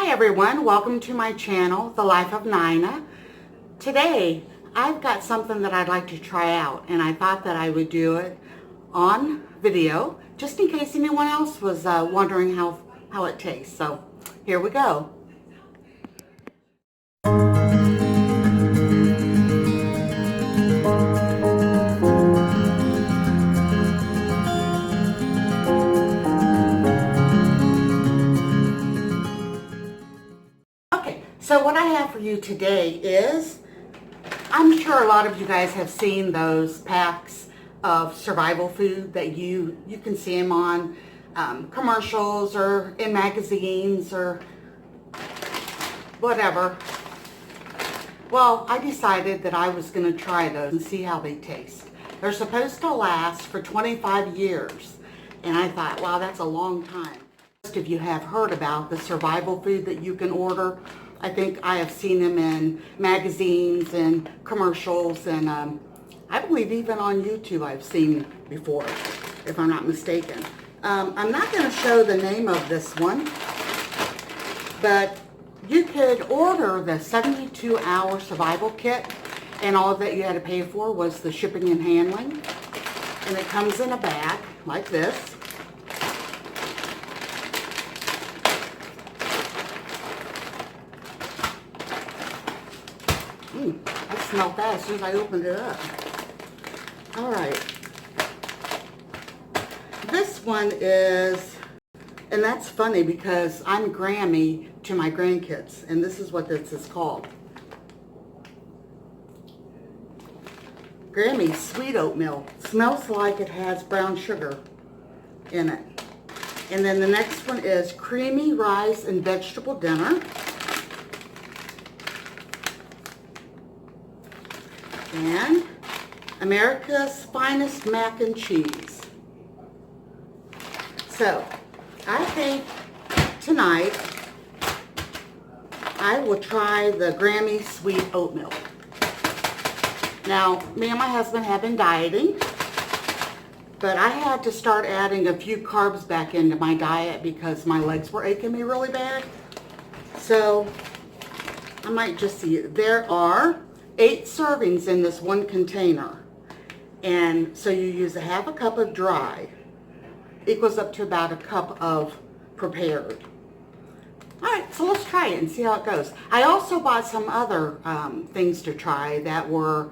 Hi everyone, welcome to my channel, The Life of Nina. Today, I've got something that I'd like to try out, and I thought that I would do it on video, just in case anyone else was wondering how it tastes. So, here we go. So what I have for you today is, I'm sure a lot of you guys have seen those packs of survival food that you can see them on commercials or in magazines or whatever. Well, I decided that I was going to try those and see how they taste. They're supposed to last for 25 years, and I thought, wow, that's a long time. Most of you have heard about the survival food that you can order. I think I have seen them in magazines and commercials, and I believe even on YouTube I've seen before, if I'm not mistaken. I'm not going to show the name of this one, but you could order the 72-hour survival kit, and all that you had to pay for was the shipping and handling. And it comes in a bag like this. I smelled that as soon as I opened it up. Alright. This one is, and that's funny because I'm Grammy to my grandkids, and this is what this is called. Grammy Sweet Oatmeal. Smells like it has brown sugar in it. And then the next one is Creamy Rice and Vegetable Dinner. And America's Finest Mac and Cheese. So, I think tonight I will try the Grammy Sweet Oatmeal. Now, me and my husband have been dieting, but I had to start adding a few carbs back into my diet because my legs were aching me really bad. So, I might just see it. There are 8 servings in this one container, and so you use a half a cup of dry, equals up to about a cup of prepared. Alright, so let's try it and see how it goes. I also bought some other things to try that were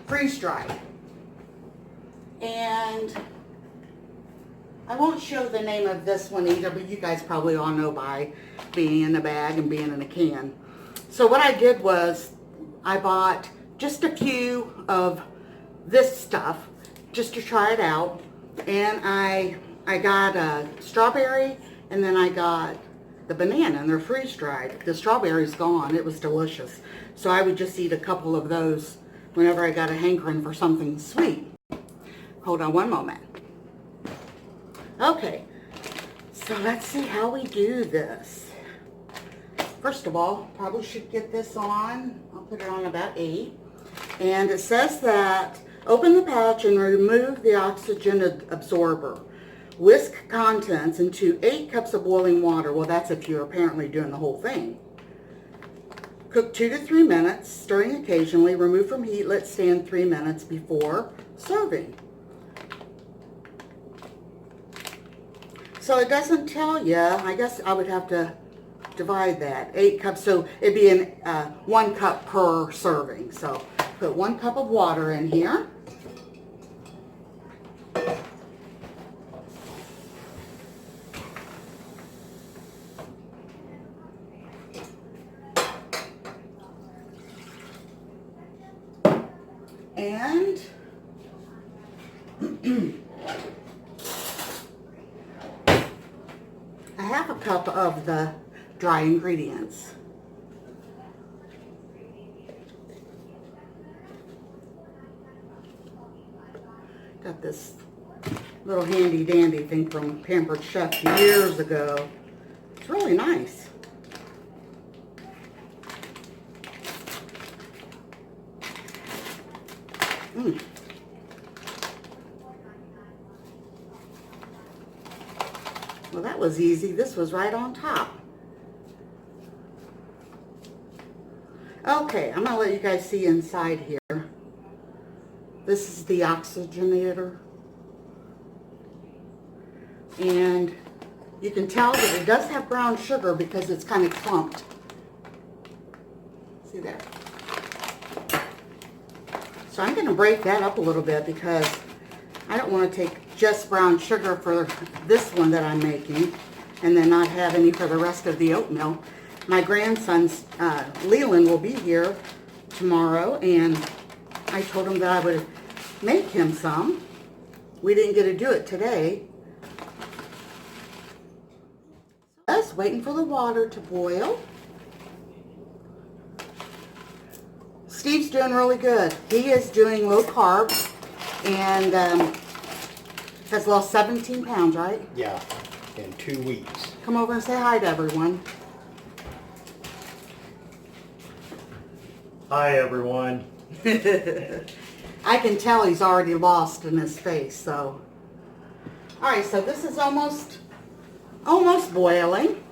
freeze-dried, and I won't show the name of this one either, but you guys probably all know by being in a bag and being in a can. So what I did was I bought just a few of this stuff just to try it out, and I got a strawberry, and then I got the banana, and they're freeze-dried. The strawberry's gone. It was delicious. So I would just eat a couple of those whenever I got a hankering for something sweet. Hold on one moment. Okay, so let's see how we do this. First of all, probably should get this on. I'll put it on about 8. And it says that open the pouch and remove the oxygen absorber. Whisk contents into 8 cups of boiling water. Well, that's if you're apparently doing the whole thing. Cook 2 to 3 minutes, stirring occasionally. Remove from heat. Let stand 3 minutes before serving. So it doesn't tell you. I guess I would have to divide that. 8 cups, so it'd be in 1 cup per serving. So put 1 cup of water in here. And a half a cup of the dry ingredients. Got this little handy dandy thing from Pampered Chef years ago. It's really nice. Well, that was easy. This was right on top. Okay, I'm going to let you guys see inside here. This is the Oxygenator. And you can tell that it does have brown sugar because it's kind of clumped. See there? So I'm going to break that up a little bit because I don't want to take just brown sugar for this one that I'm making and then not have any for the rest of the oatmeal. My grandson's Leland will be here tomorrow, and I told him that I would make him some. We didn't get to do it today. Just waiting for the water to boil. Steve's doing really good. He is doing low carb and has lost 17 pounds, right? Yeah, in 2 weeks. Come over and say hi to everyone. Hi everyone. I can tell he's already lost in his face, so. Alright, so this is almost boiling.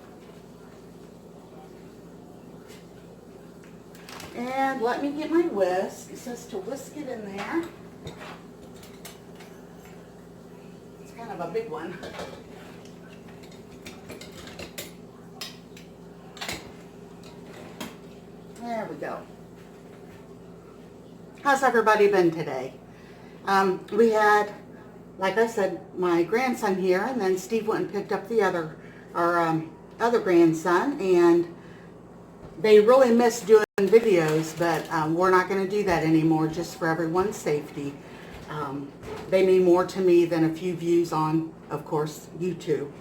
And let me get my whisk. It says to whisk it in there. It's kind of a big one. There we go. How's everybody been today? We had, like I said, my grandson here, and then Steve went and picked up our other grandson, and they really miss doing videos, but we're not going to do that anymore just for everyone's safety. They mean more to me than a few views on, of course, YouTube.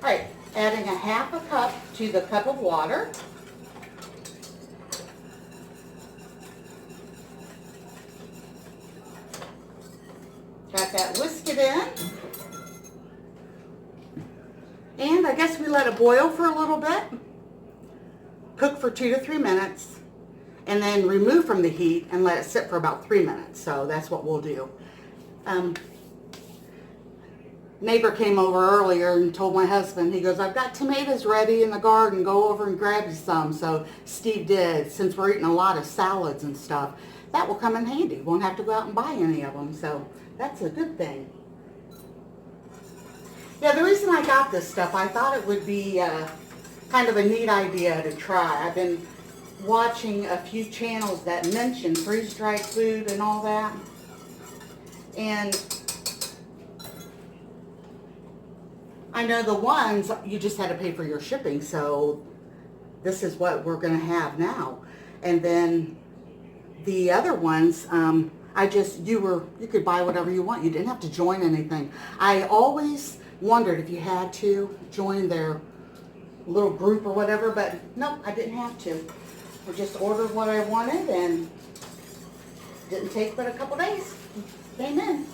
All right, adding a half a cup to the cup of water. Got that whisk it in. And I guess we let it boil for a little bit. Cook for 2 to 3 minutes. And then remove from the heat and let it sit for about 3 minutes. So that's what we'll do. Neighbor came over earlier and told my husband, he goes, I've got tomatoes ready in the garden. Go over and grab you some. So Steve did. Since we're eating a lot of salads and stuff, that will come in handy. Won't have to go out and buy any of them. So that's a good thing. Yeah, the reason I got this stuff, I thought it would be kind of a neat idea to try. I've been watching a few channels that mention freeze-dried food and all that. And I know the ones, you just had to pay for your shipping, so this is what we're going to have now. And then the other ones, you could buy whatever you want. You didn't have to join anything. I always wondered if you had to join their little group or whatever, but no, I didn't have to. I just ordered what I wanted and didn't take but a couple days. Came in.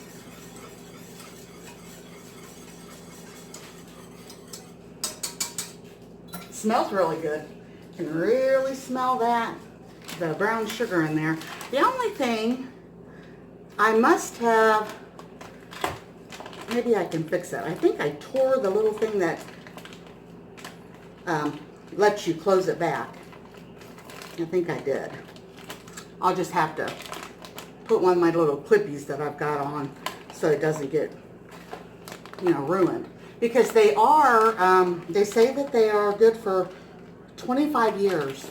Smells really good. You can really smell that, the brown sugar in there. The only thing I must have, maybe I can fix it. I think I tore the little thing that lets you close it back. I think I did. I'll just have to put one of my little Clippies that I've got on so it doesn't get, ruined. Because they are, they say that they are good for 25 years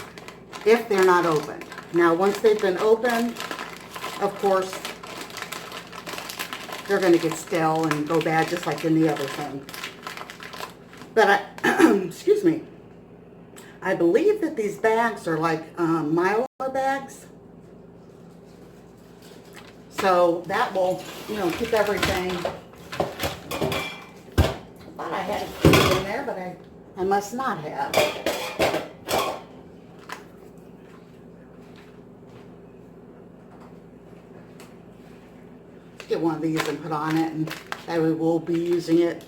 if they're not opened. Now, once they've been opened, of course, they're going to get stale and go bad just like any other thing. But excuse me, I believe that these bags are like Mylar bags. So that will, keep everything. I thought I had it in there, but I must not have. Get one of these and put on it, and that way we'll be using it.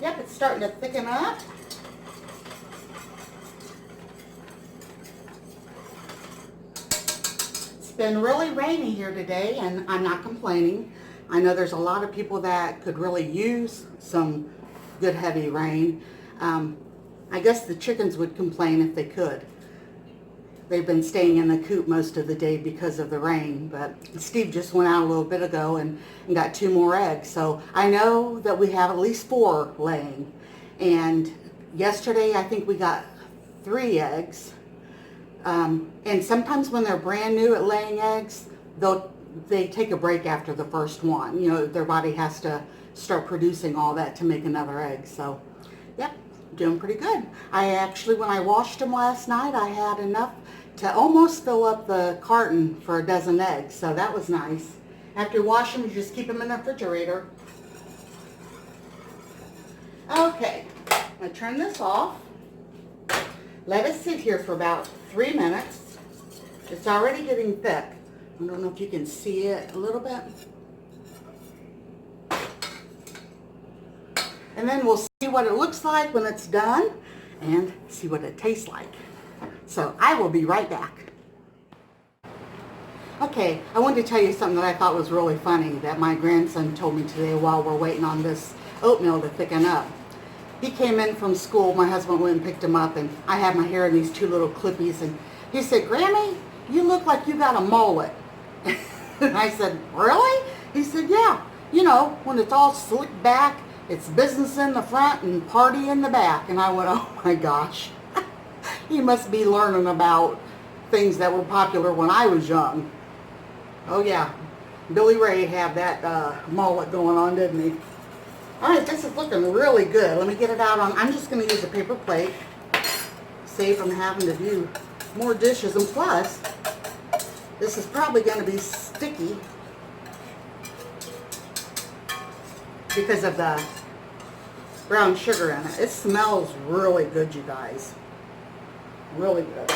Yep, it's starting to thicken up. been really rainy here today, and I'm not complaining. I know there's a lot of people that could really use some good heavy rain. I guess the chickens would complain if they could. They've been staying in the coop most of the day because of the rain, but Steve just went out a little bit ago and got 2 more eggs. So I know that we have at least 4 laying. And yesterday I think we got 3 eggs. And sometimes when they're brand new at laying eggs, they take a break after the first one. You know, their body has to start producing all that to make another egg. So, yep, doing pretty good. I actually, when I washed them last night, I had enough to almost fill up the carton for a dozen eggs. So that was nice. After you wash them, you just keep them in the refrigerator. Okay, I'm going to turn this off. Let it sit here for about 3 minutes. It's already getting thick. I don't know if you can see it a little bit. And then we'll see what it looks like when it's done and see what it tastes like. So I will be right back. Okay, I wanted to tell you something that I thought was really funny that my grandson told me today while we're waiting on this oatmeal to thicken up. He came in from school, my husband went and picked him up, and I had my hair in these 2 little clippies, and he said, "Grammy, you look like you got a mullet." And I said, "Really?" He said, "Yeah, you know, when it's all slicked back, it's business in the front and party in the back." And I went, "Oh my gosh." He must be learning about things that were popular when I was young. Oh yeah, Billy Ray had that mullet going on, didn't he? All right, this is looking really good. Let me get it out on, I'm just going to use a paper plate, save from having to do more dishes. And plus, this is probably going to be sticky because of the brown sugar in it. It smells really good, you guys. Really good.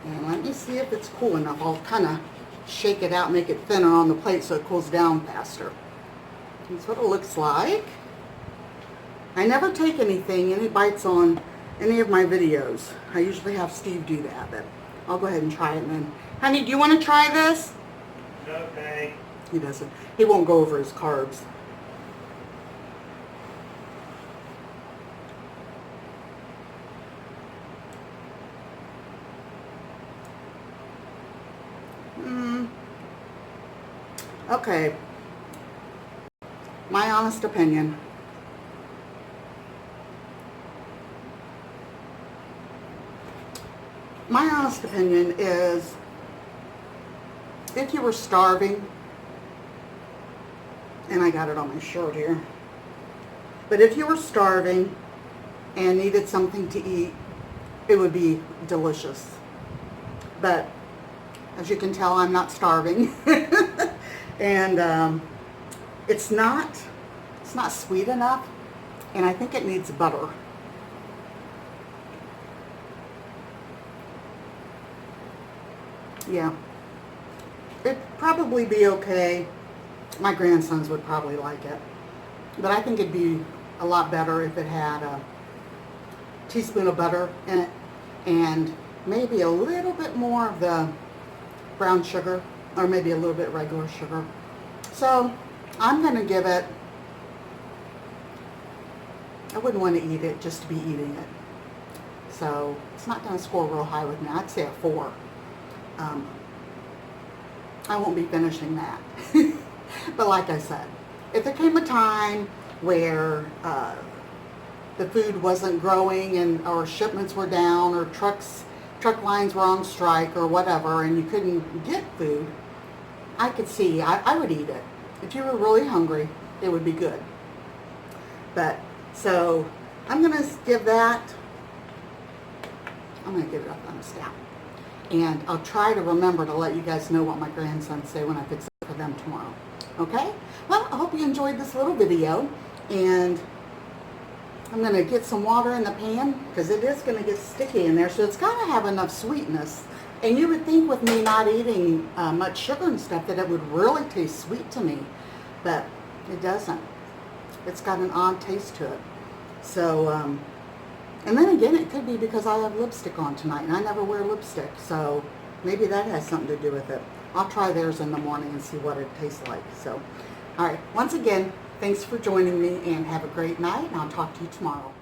And let me see if it's cool enough. I'll kind of shake it out, make it thinner on the plate so it cools down faster. That's what it looks like. I never take any bites on any of my videos. I usually have Steve do that, but I'll go ahead and try it then. Honey, do you want to try this? Okay. He doesn't. He won't go over his carbs. Okay. My honest opinion. My honest opinion is if you were starving, and I got it on my shirt here, but if you were starving and needed something to eat, it would be delicious. But as you can tell, I'm not starving. And it's not sweet enough, and I think it needs butter. Yeah, it'd probably be okay. My grandsons would probably like it, but I think it'd be a lot better if it had a teaspoon of butter in it and maybe a little bit more of the brown sugar, or maybe a little bit regular sugar. So I'm going to give it, I wouldn't want to eat it just to be eating it. So it's not going to score real high with me. I'd say a 4. I won't be finishing that. But like I said, if there came a time where the food wasn't growing and or shipments were down or truck lines were on strike or whatever and you couldn't get food, I could see, I would eat it. If you were really hungry, it would be good. But, so, I'm going to give that, I'm going to give it a thumbs down. And I'll try to remember to let you guys know what my grandsons say when I fix it for them tomorrow. Okay? Well, I hope you enjoyed this little video. And I'm going to get some water in the pan because it is going to get sticky in there. So it's got to have enough sweetness. And you would think with me not eating much sugar and stuff that it would really taste sweet to me. But it doesn't. It's got an odd taste to it. So, and then again, it could be because I have lipstick on tonight. And I never wear lipstick. So maybe that has something to do with it. I'll try theirs in the morning and see what it tastes like. So, all right. Once again, thanks for joining me and have a great night, and I'll talk to you tomorrow.